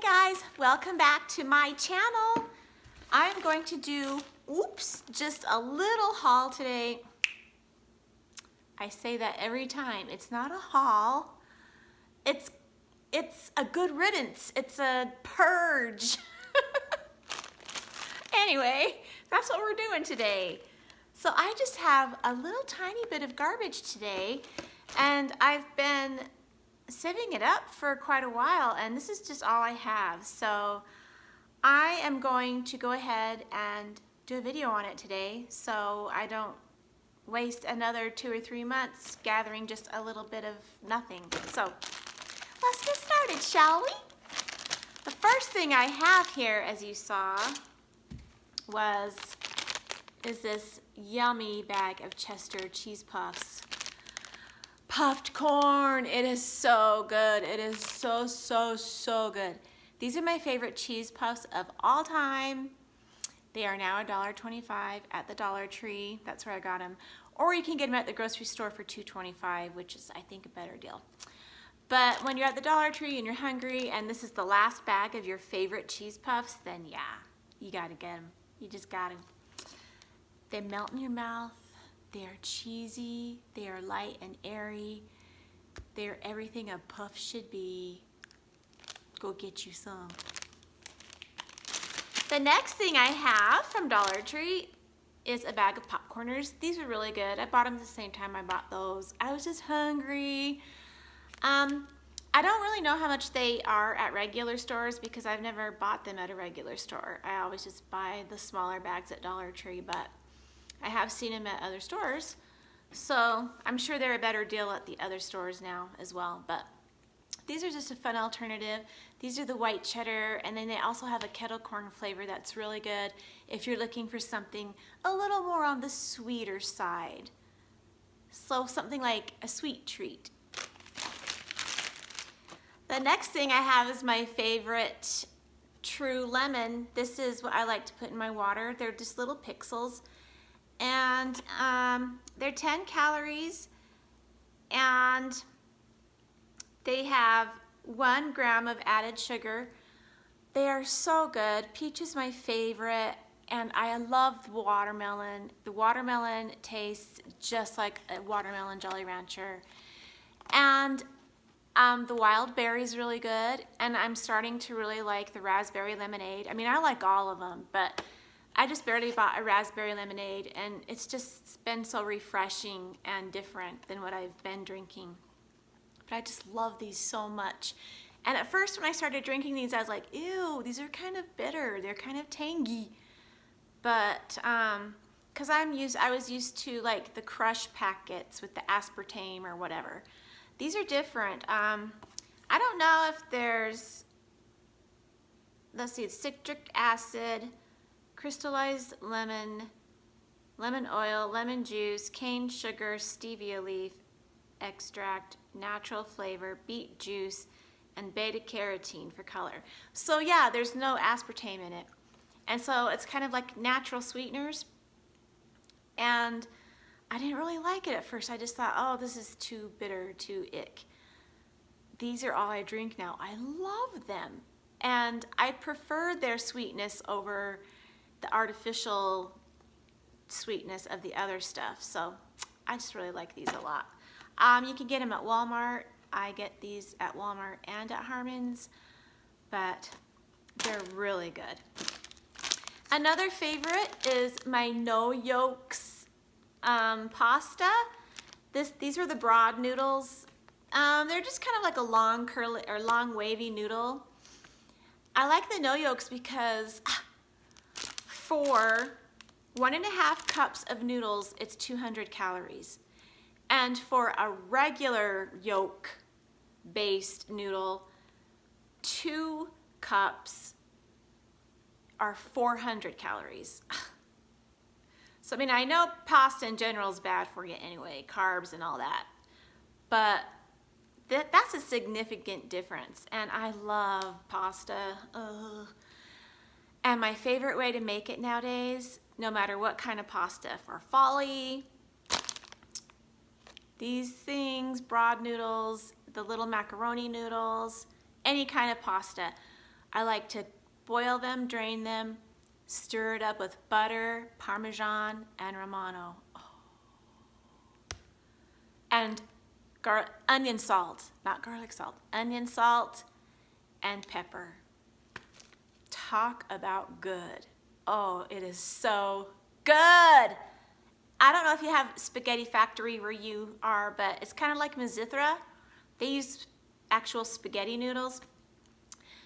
guys, welcome back to my channel. I'm going to do, just a little haul today. I say that every time. It's not a haul. It's a good riddance. It's a purge. Anyway, that's what we're doing today. So I just have a little tiny bit of garbage today, and I've been saving it up for quite a while, and this is just all I have. So I am going to go ahead and do a video on it today so I don't waste another 2 or 3 months gathering just a little bit of nothing. So let's get started, shall we? The first thing I have here, as you saw, is this yummy bag of Chester cheese puffs. Puffed corn, it is so good. It is so good. These are my favorite cheese puffs of all time. They are now $1.25 at the Dollar Tree. That's where I got them. Or you can get them at the grocery store for $2.25, which is, I think, a better deal. But when you're at the Dollar Tree and you're hungry and this is the last bag of your favorite cheese puffs, then yeah, you gotta get them. You just gotta. They melt in your mouth. They are cheesy, they are light and airy, they are everything a puff should be. Go get you some. The next thing I have from Dollar Tree is a bag of popcorners. These are really good. I bought them at the same time I bought those. I was just hungry. I don't really know how much they are at regular stores because I've never bought them at a regular store. I always just buy the smaller bags at Dollar Tree, but I have seen them at other stores, so I'm sure they're a better deal at the other stores now as well. But these are just a fun alternative. These are the white cheddar, and then they also have a kettle corn flavor that's really good if you're looking for something a little more on the sweeter side. So something like a sweet treat. The next thing I have is my favorite True Lemon. This is what I like to put in my water. They're just little pixels. And they're 10 calories, and they have 1 gram of added sugar. They are so good. Peach is my favorite, and I love the watermelon. The watermelon tastes just like a watermelon Jolly Rancher. And the wild berry is really good, and I'm starting to really like the raspberry lemonade. I mean, I like all of them, but I just barely bought a raspberry lemonade, and it's just been so refreshing and different than what I've been drinking. But I just love these so much. And at first when I started drinking these, I was like, ew, these are kind of bitter. They're kind of tangy. But because I was used to like the crush packets with the aspartame or whatever. These are different. I don't know if there's, let's see, citric acid, crystallized lemon, lemon oil, lemon juice, cane sugar, stevia leaf extract, natural flavor, beet juice, and beta carotene for color. So yeah, there's no aspartame in it. And so it's kind of like natural sweeteners. And I didn't really like it at first. I just thought, oh, this is too bitter, too ick. These are all I drink now. I love them. And I prefer their sweetness over the artificial sweetness of the other stuff. So I just really like these a lot. You can get them at Walmart. I get these at Walmart and at Harmon's, but they're really good. Another favorite is my no yolks pasta. These are the broad noodles. They're just kind of like a long curly or long wavy noodle. I like the no yolks because for 1.5 cups of noodles, it's 200 calories. And for a regular yolk-based noodle, 2 cups are 400 calories. So, I mean, I know pasta in general is bad for you anyway, carbs and all that. But that's a significant difference. And I love pasta. Ugh. And my favorite way to make it nowadays, no matter what kind of pasta, farfalle, these things, broad noodles, the little macaroni noodles, any kind of pasta. I like to boil them, drain them, stir it up with butter, Parmesan, and Romano. Oh. And onion salt, not garlic salt, onion salt and pepper. Talk about good. Oh, it is so good. I don't know if you have Spaghetti Factory where you are, but it's kind of like Mizithra. They use actual spaghetti noodles.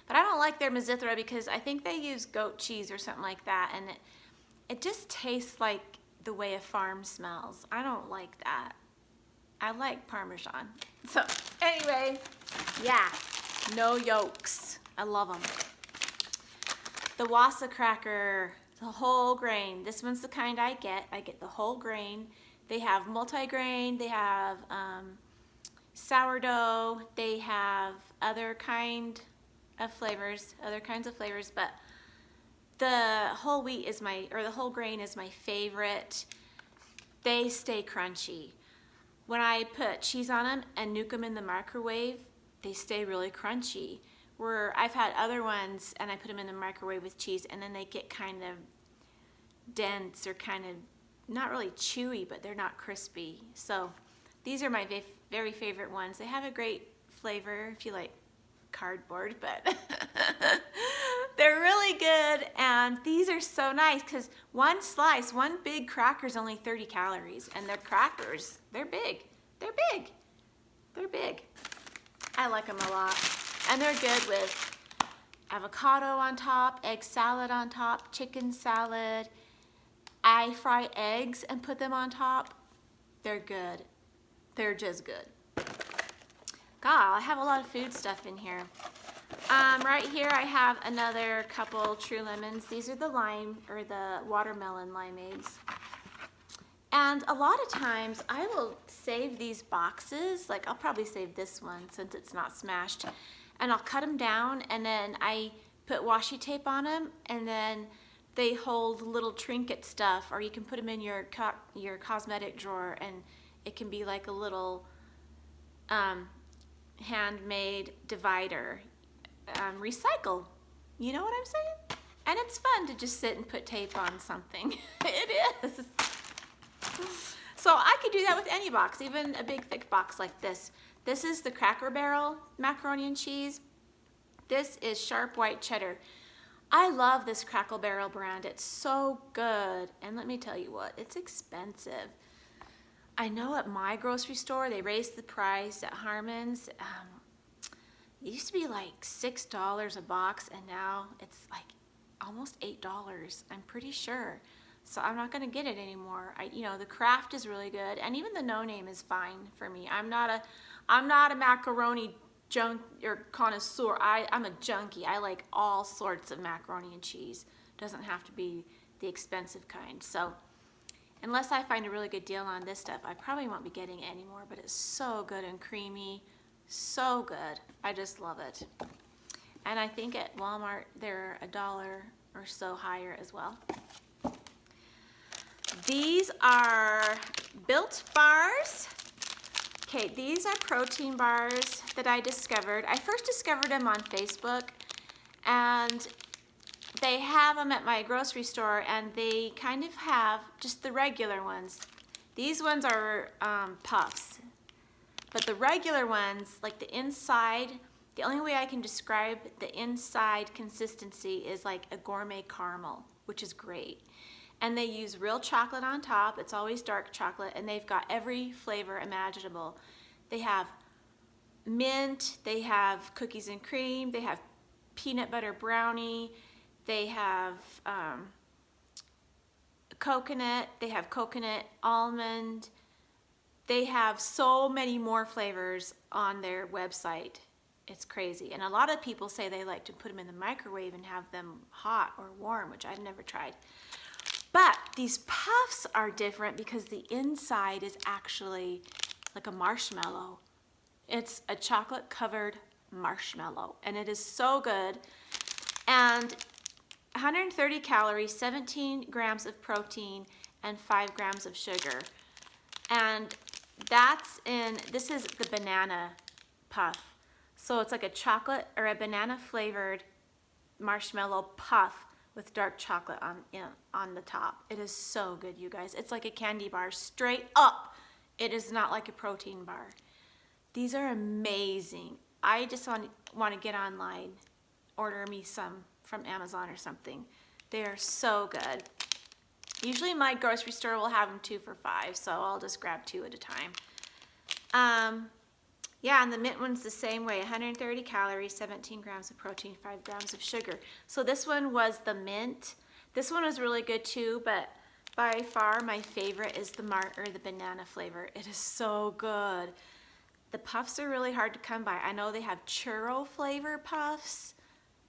But I don't like their Mizithra because I think they use goat cheese or something like that, and it just tastes like the way a farm smells. I don't like that. I like Parmesan. So anyway, yeah, no yolks. I love them. The Wassa cracker, the whole grain. This one's the kind I get. I get the whole grain. They have multi-grain. They have sourdough. They have other kinds of flavors, but the whole wheat is the whole grain is my favorite. They stay crunchy. When I put cheese on them and nuke them in the microwave, they stay really crunchy. Where I've had other ones and I put them in the microwave with cheese and then they get kind of dense or kind of not really chewy, but they're not crispy. So these are my very favorite ones. They have a great flavor if you like cardboard, but they're really good. And these are so nice because one big cracker is only 30 calories, and their crackers, they're big. I like them a lot. And they're good with avocado on top, egg salad on top, chicken salad. I fry eggs and put them on top. They're good. They're just good. God, I have a lot of food stuff in here. Right here I have another couple True Lemons. These are the lime or the watermelon limeades. And a lot of times I will save these boxes. Like I'll probably save this one since it's not smashed. And I'll cut them down and then I put washi tape on them, and then they hold little trinket stuff, or you can put them in your cosmetic drawer, and it can be like a little handmade divider. Recycle, you know what I'm saying? And it's fun to just sit and put tape on something. It is. So I could do that with any box, even a big thick box like this. This is the Cracker Barrel macaroni and cheese. This is sharp white cheddar. I love this Cracker Barrel brand. It's so good. And let me tell you what, it's expensive. I know at my grocery store, they raised the price. At Harmon's, it used to be like $6 a box, and now it's like almost $8, I'm pretty sure. So I'm not gonna get it anymore. The Kraft is really good, and even the no name is fine for me. I'm not a macaroni junk or connoisseur. I'm a junkie. I like all sorts of macaroni and cheese. Doesn't have to be the expensive kind. So unless I find a really good deal on this stuff, I probably won't be getting it anymore, but it's so good and creamy. So good. I just love it. And I think at Walmart they're $1 or so higher as well. These are Built bars. Okay, these are protein bars that I discovered. I first discovered them on Facebook, and they have them at my grocery store, and they kind of have just the regular ones. These ones are puffs, but the regular ones, like the inside, the only way I can describe the inside consistency is like a gourmet caramel, which is great. And they use real chocolate on top. It's always dark chocolate, and they've got every flavor imaginable. They have mint, they have cookies and cream, they have peanut butter brownie, they have coconut, they have coconut almond. They have so many more flavors on their website. It's crazy. And a lot of people say they like to put them in the microwave and have them hot or warm, which I've never tried. But these puffs are different because the inside is actually like a marshmallow. It's a chocolate covered marshmallow, and it is so good. And 130 calories, 17 grams of protein, and 5 grams of sugar. And this is the banana puff. So it's like a chocolate or a banana flavored marshmallow puff with dark chocolate on the top. It is so good, you guys. It's like a candy bar straight up. It is not like a protein bar. These are amazing. I just want to get online, order me some from Amazon or something. They are so good. Usually my grocery store will have them 2 for $5, so I'll just grab 2 at a time. Yeah, and the mint one's the same way, 130 calories, 17 grams of protein, 5 grams of sugar. So this one was the mint. This one was really good too, but by far my favorite is the banana flavor. It is so good. The puffs are really hard to come by. I know they have churro flavor puffs.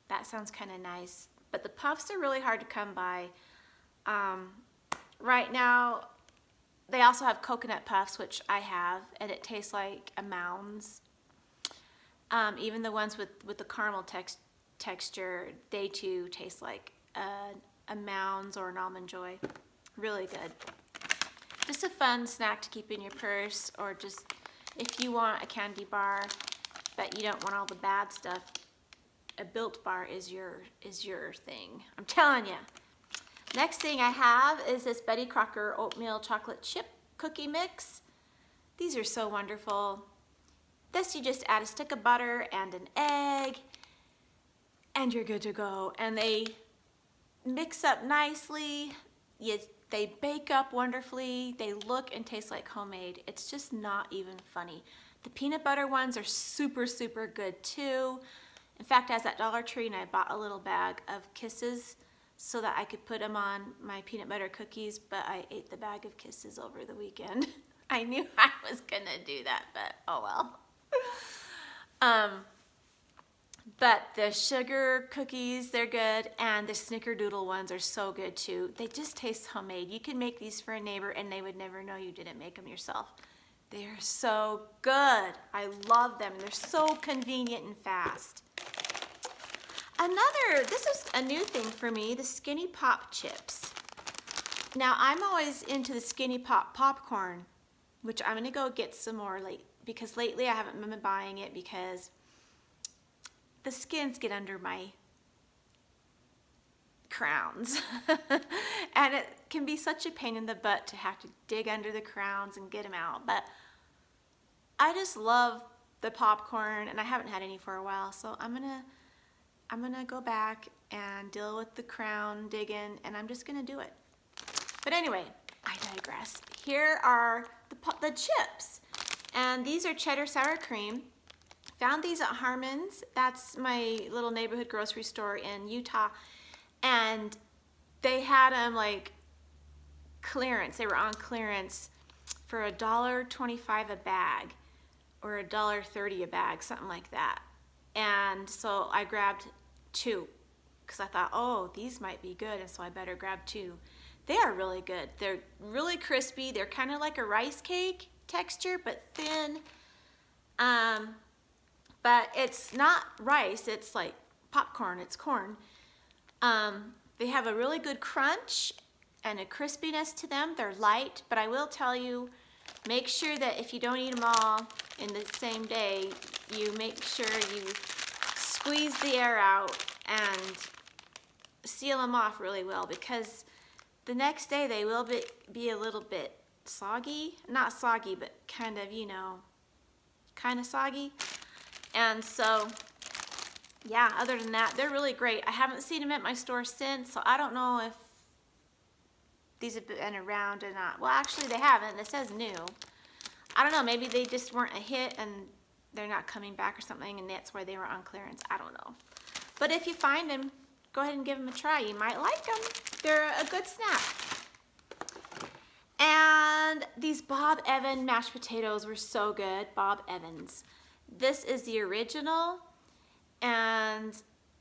That sounds kind of nice, but the puffs are really hard to come by. Right now, they also have coconut puffs, which I have, and it tastes like a Mounds. Even the ones with the caramel texture, they too taste like a Mounds or an Almond Joy. Really good. Just a fun snack to keep in your purse, or just if you want a candy bar, but you don't want all the bad stuff, a Built bar is your thing. I'm telling you. Next thing I have is this Betty Crocker oatmeal chocolate chip cookie mix. These are so wonderful. This, you just add a stick of butter and an egg, and you're good to go. And they mix up nicely. They bake up wonderfully. They look and taste like homemade. It's just not even funny. The peanut butter ones are super, super good too. In fact, I was at Dollar Tree and I bought a little bag of Kisses so that I could put them on my peanut butter cookies, but I ate the bag of Kisses over the weekend. I knew I was gonna do that, but oh well. But the sugar cookies, they're good, and the snickerdoodle ones are so good too. They just taste homemade. You can make these for a neighbor and they would never know you didn't make them yourself. They are so good. I love them. They're so convenient and fast. This is a new thing for me, the Skinny Pop chips. Now, I'm always into the Skinny Pop popcorn, which I'm gonna go get some more because lately I haven't been buying it because the skins get under my crowns. And it can be such a pain in the butt to have to dig under the crowns and get them out. But I just love the popcorn, and I haven't had any for a while, so I'm gonna go back and deal with the crown digging, and I'm just gonna do it. But anyway, I digress. Here are the chips, and these are cheddar sour cream. Found these at Harmon's. That's my little neighborhood grocery store in Utah, and they had them like clearance. They were on clearance for $1.25 a bag, or $1.30 a bag, something like that. And so I grabbed 2 because I thought, oh, these might be good, and so I better grab 2. They are really good. They're really crispy. They're kind of like a rice cake texture, but thin. But it's not rice, it's like popcorn, it's corn. They have a really good crunch and a crispiness to them. They're light, but I will tell you, make sure that if you don't eat them all in the same day, you make sure you squeeze the air out and seal them off really well, because the next day they will be a little bit soggy. Not soggy, but kind of, kind of soggy. And so, yeah, other than that, they're really great. I haven't seen them at my store since, so I don't know if these have been around or not. Well, actually, they haven't. It says new. I don't know. Maybe they just weren't a hit and they're not coming back or something, and that's why they were on clearance. I don't know. But if you find them, go ahead and give them a try. You might like them. They're a good snack. And these Bob Evans mashed potatoes were so good. Bob Evans. This is the original, and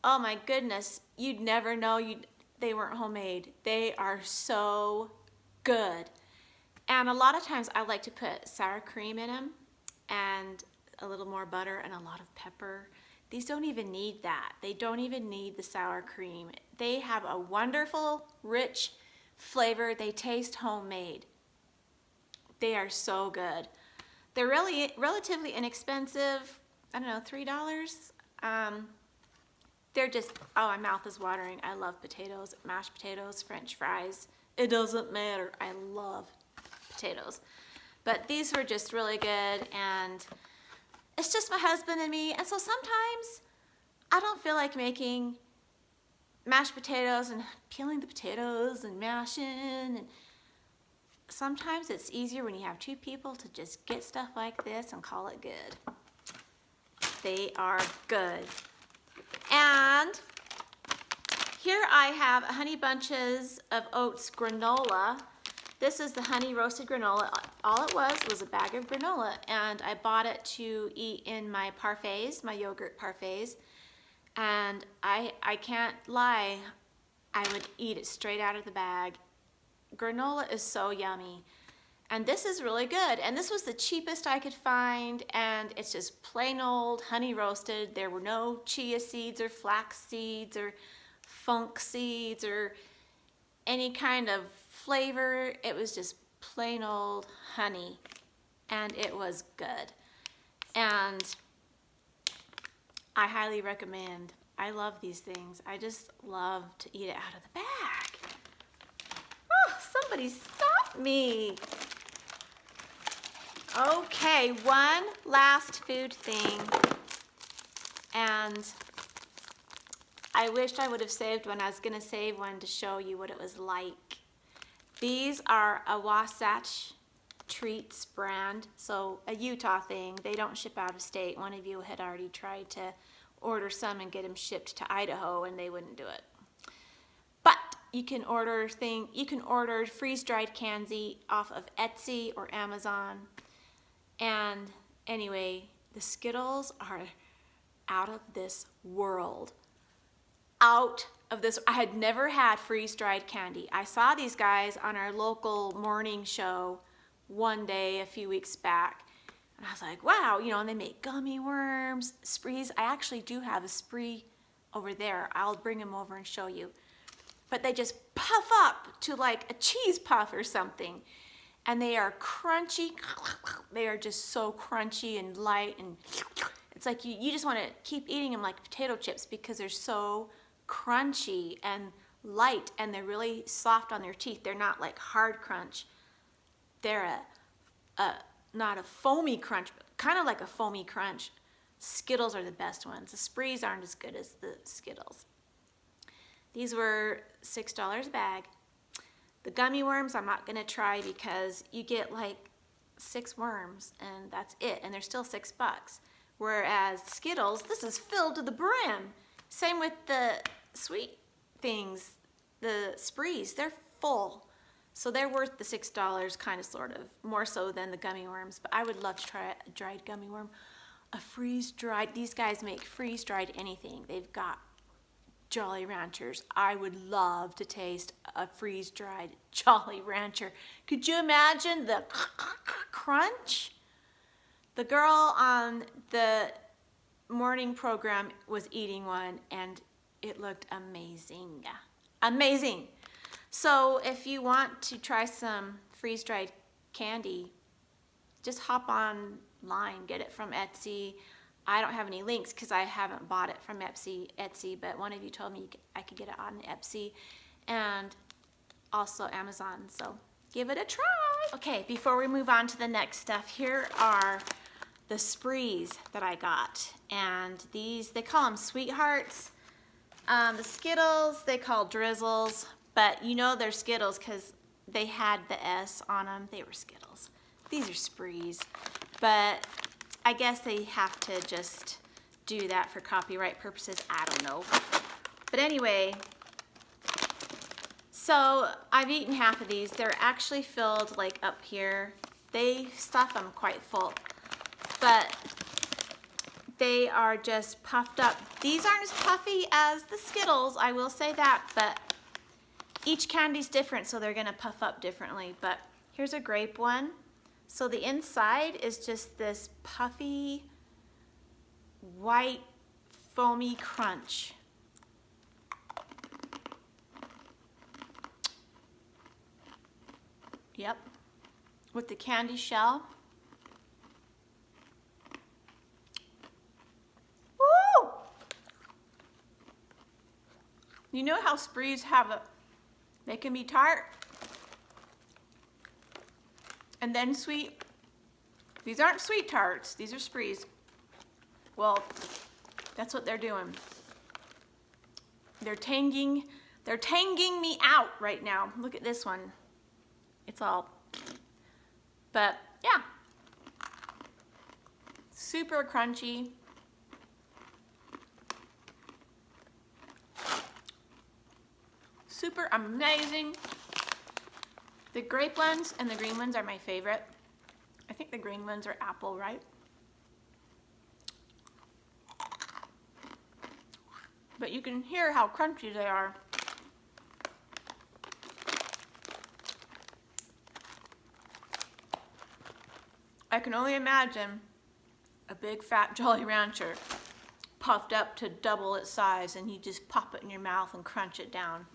oh my goodness, you'd never know they weren't homemade. They are so good. And a lot of times I like to put sour cream in them and a little more butter and a lot of pepper. These don't even need that. They don't even need the sour cream. They have a wonderful, rich flavor. They taste homemade. They are so good. They're really relatively inexpensive. I don't know, $3. they're just, oh, my mouth is watering. I love potatoes, mashed potatoes, French fries. It doesn't matter. I love potatoes. But these were just really good, and it's just my husband and me. And so sometimes I don't feel like making mashed potatoes and peeling the potatoes and mashing. And sometimes it's easier when you have two people to just get stuff like this and call it good. They are good. And here I have Honey Bunches of Oats granola. This is the honey roasted granola. All it was a bag of granola, and I bought it to eat in my parfaits, my yogurt parfaits. And I can't lie, I would eat it straight out of the bag. Granola is so yummy. And this is really good. And this was the cheapest I could find, and it's just plain old honey roasted. There were no chia seeds or flax seeds or funk seeds or any kind of flavor. It was just plain old honey, and it was good. And I highly recommend. I love these things. I just love to eat it out of the bag. Oh, somebody stop me. Okay, one last food thing, and I wished I would have saved one. I was gonna save one to show you what it was like. These are a Wasatch Treats brand, so a Utah thing. They don't ship out of state. One of you had already tried to order some and get them shipped to Idaho, and they wouldn't do it. But you can order freeze-dried candy off of Etsy or Amazon. And anyway, the Skittles are out of this world. Out of this. I had never had freeze-dried candy. I saw these guys on our local morning show one day a few weeks back, and I was like, wow, you know, and they make gummy worms, sprees. I actually do have a spree over there. I'll bring them over and show you. But they just puff up to like a cheese puff or something. And they are crunchy. They are just so crunchy and light, and it's like you just want to keep eating them like potato chips because they're so crunchy and light, and they're really soft on their teeth. They're not like hard crunch. They're not a foamy crunch, but kind of like a foamy crunch. Skittles are the best ones. The sprees aren't as good as the Skittles. These were $6 a bag. The gummy worms I'm not gonna try because you get like 6 worms and that's it, and they're still $6. Whereas Skittles, this is filled to the brim. Same with the sweet things, the sprees, they're full. So they're worth the $6, kind of, sort of, more so than the gummy worms. But I would love to try a dried gummy worm. A freeze-dried, these guys make freeze-dried anything. They've got Jolly Ranchers. I would love to taste a freeze-dried Jolly Rancher. Could you imagine the crunch? The girl on the morning program was eating one, and it looked amazing. Amazing. So if you want to try some freeze-dried candy, just hop online, get it from Etsy. I don't have any links because I haven't bought it from Etsy, but one of you told me I could get it on Etsy and also Amazon, so give it a try. Okay, before we move on to the next stuff, here are the sprees that I got, and these, they call them Sweethearts. The Skittles, they call Drizzles, but you know they're Skittles because they had the S on them. They were Skittles. These are sprees, but I guess they have to just do that for copyright purposes. I don't know. But anyway, so I've eaten half of these. They're actually filled like up here. They stuff them quite full, but they are just puffed up. These aren't as puffy as the Skittles, I will say that, but each candy's different, so they're gonna puff up differently. But here's a grape one. So the inside is just this puffy, white, foamy crunch. Yep, with the candy shell. Woo! You know how sprees they can be tart and then sweet? These aren't sweet tarts, these are sprees. Well, that's what they're doing. They're tanging me out right now. Look at this one. It's all, but yeah. Super crunchy. Super amazing. The grape ones and the green ones are my favorite. I think the green ones are apple, right? But you can hear how crunchy they are. I can only imagine a big fat Jolly Rancher puffed up to double its size, and you just pop it in your mouth and crunch it down.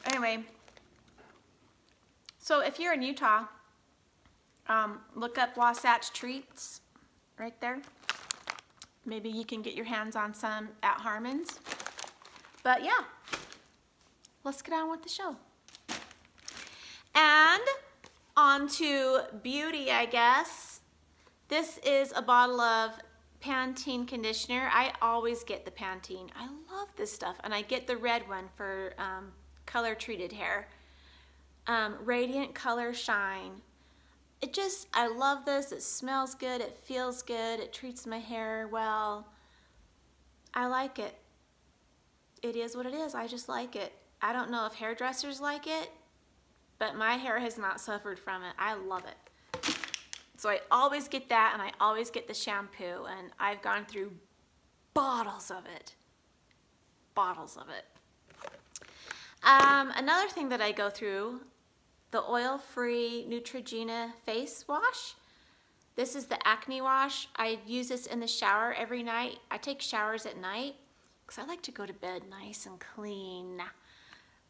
Anyway, so if you're in Utah, look up Wasatch Treats right there. Maybe you can get your hands on some at Harmon's. But yeah, let's get on with the show. And on to beauty, I guess. This is a bottle of Pantene conditioner. I always get the Pantene. I love this stuff. And I get the red one for color treated hair. Radiant Color Shine. I love this. It smells good. It feels good. It treats my hair well. I like it. It is what it is. I just like it. I don't know if hairdressers like it, but my hair has not suffered from it. I love it. So I always get that, and I always get the shampoo, and I've gone through bottles of it. Bottles of it. Another thing that I go through, the oil-free Neutrogena face wash. This is the acne wash. I use this in the shower every night. I take showers at night because I like to go to bed nice and clean.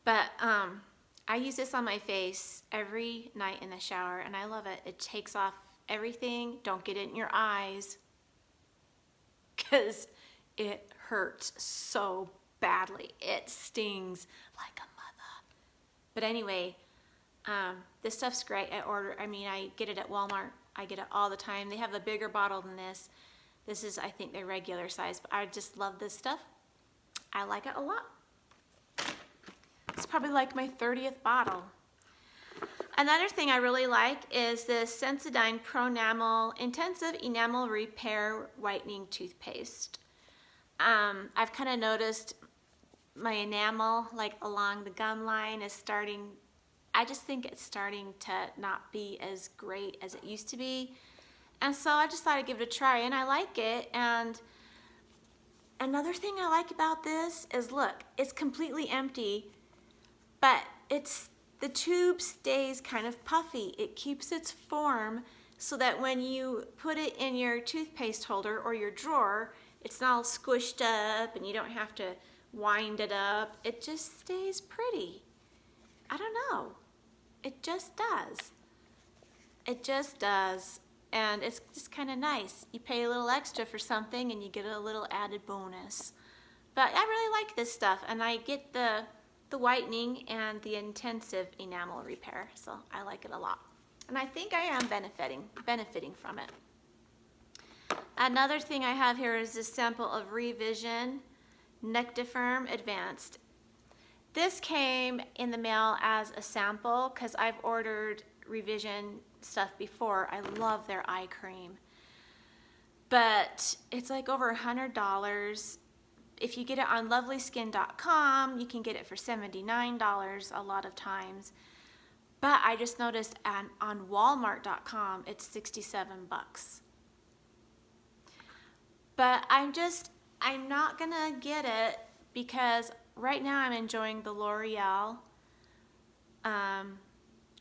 But I use this on my face every night in the shower, and I love it. It takes off everything. Don't get it in your eyes because it hurts so badly. It stings like a mother. But anyway, this stuff's great. I get it at Walmart. I get it all the time. They have a bigger bottle than this. This is, I think, their regular size, but I just love this stuff. I like it a lot. It's probably like my 30th bottle. Another thing I really like is this Sensodyne Pronamel Intensive Enamel Repair Whitening Toothpaste. I've kind of noticed my enamel, like along the gum line, is starting, I just think it's starting to not be as great as it used to be. And so I just thought I'd give it a try, and I like it. And another thing I like about this is, look, it's completely empty, but the tube stays kind of puffy. It keeps its form so that when you put it in your toothpaste holder or your drawer, it's not all squished up and you don't have to wind it up. It just stays pretty. I don't know. It just does. It just does. And it's just kind of nice. You pay a little extra for something and you get a little added bonus. But I really like this stuff, and I get the whitening and the intensive enamel repair, so I like it a lot. And I think I am benefiting from it. Another thing I have here is this sample of Revision Nectifirm Advanced. This came in the mail as a sample because I've ordered Revision stuff before. I love their eye cream. But it's like over $100. If you get it on lovelyskin.com, you can get it for $79 a lot of times. But I just noticed on walmart.com, it's 67 bucks. But I'm not gonna get it because right now I'm enjoying the L'Oreal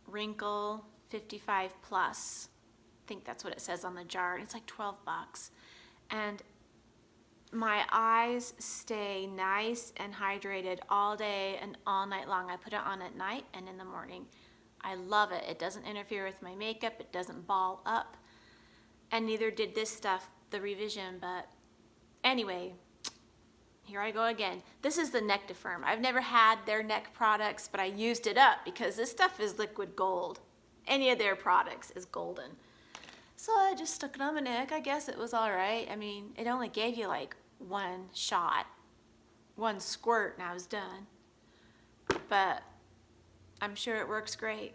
Wrinkle 55 Plus. I think that's what it says on the jar. It's like 12 bucks. And my eyes stay nice and hydrated all day and all night long. I put it on at night and in the morning. I love it. It doesn't interfere with my makeup. It doesn't ball up. And neither did this stuff, the Revision. But anyway, here I go again. This is the Neck Firm. I've never had their neck products, but I used it up because this stuff is liquid gold. Any of their products is golden. So I just stuck it on my neck. I guess it was all right. I mean, it only gave you like one shot, one squirt, and I was done. But I'm sure it works great.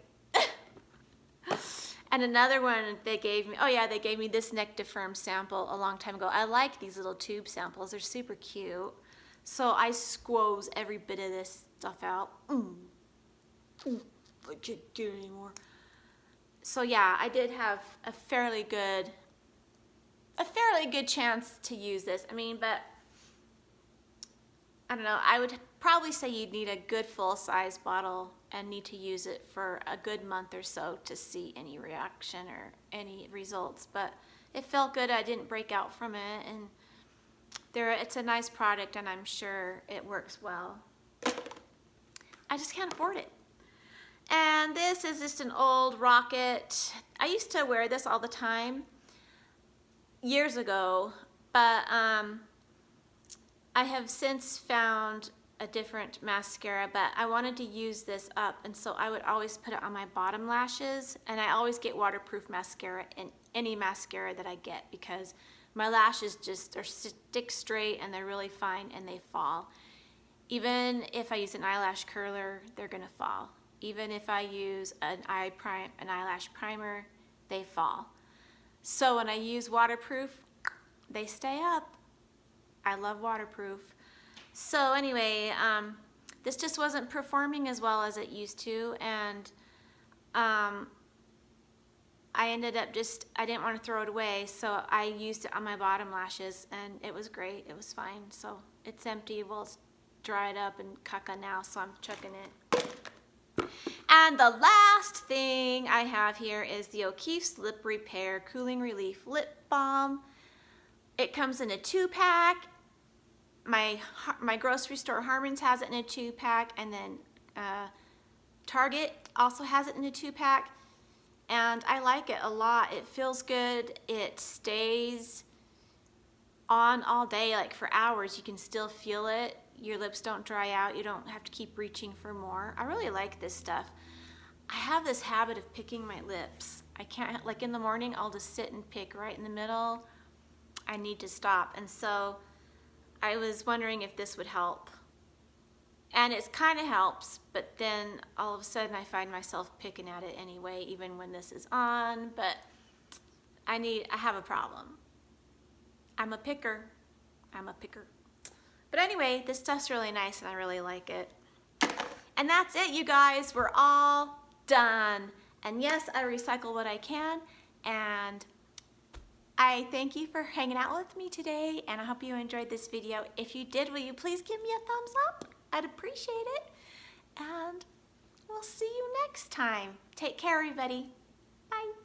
And another one they gave me, oh yeah, they gave me this Neck Firm sample a long time ago. I like these little tube samples. They're super cute. So I squoze every bit of this stuff out. I can't do it anymore. So yeah, I did have a fairly good chance to use this. I mean, but I don't know, I would probably say you'd need a good full-size bottle and need to use it for a good month or so to see any reaction or any results. But it felt good. I didn't break out from it, and it's a nice product, and I'm sure it works well. I just can't afford it. And this is just an old Rocket. I used to wear this all the time years ago, but I have since found a different mascara, but I wanted to use this up, and so I would always put it on my bottom lashes, and I always get waterproof mascara in any mascara that I get because my lashes just are stick straight and they're really fine and they fall. Even if I use an eyelash curler, they're gonna fall. Even if I use an eyelash primer, they fall. So when I use waterproof, they stay up. I love waterproof. So anyway, this just wasn't performing as well as it used to, and I ended up I didn't want to throw it away, so I used it on my bottom lashes, and it was great. It was fine. So it's empty. Well, it's dried up and caca now, so I'm chucking it. And the last thing I have here is the O'Keeffe's Lip Repair Cooling Relief Lip Balm. It comes in a 2-pack. My grocery store, Harmon's, has it in a 2-pack, and then Target also has it in a 2-pack, and I like it a lot. It feels good. It stays on all day, like for hours. You can still feel it. Your lips don't dry out. You don't have to keep reaching for more. I really like this stuff. I have this habit of picking my lips. I can't, like in the morning, I'll just sit and pick right in the middle. I need to stop, and so I was wondering if this would help. And it kind of helps, but then all of a sudden I find myself picking at it anyway, even when this is on. But I have a problem. I'm a picker. But anyway, this stuff's really nice and I really like it. And that's it, you guys. We're all done. And yes, I recycle what I can, and I thank you for hanging out with me today, and I hope you enjoyed this video. If you did, will you please give me a thumbs up? I'd appreciate it. And we'll see you next time. Take care, everybody. Bye.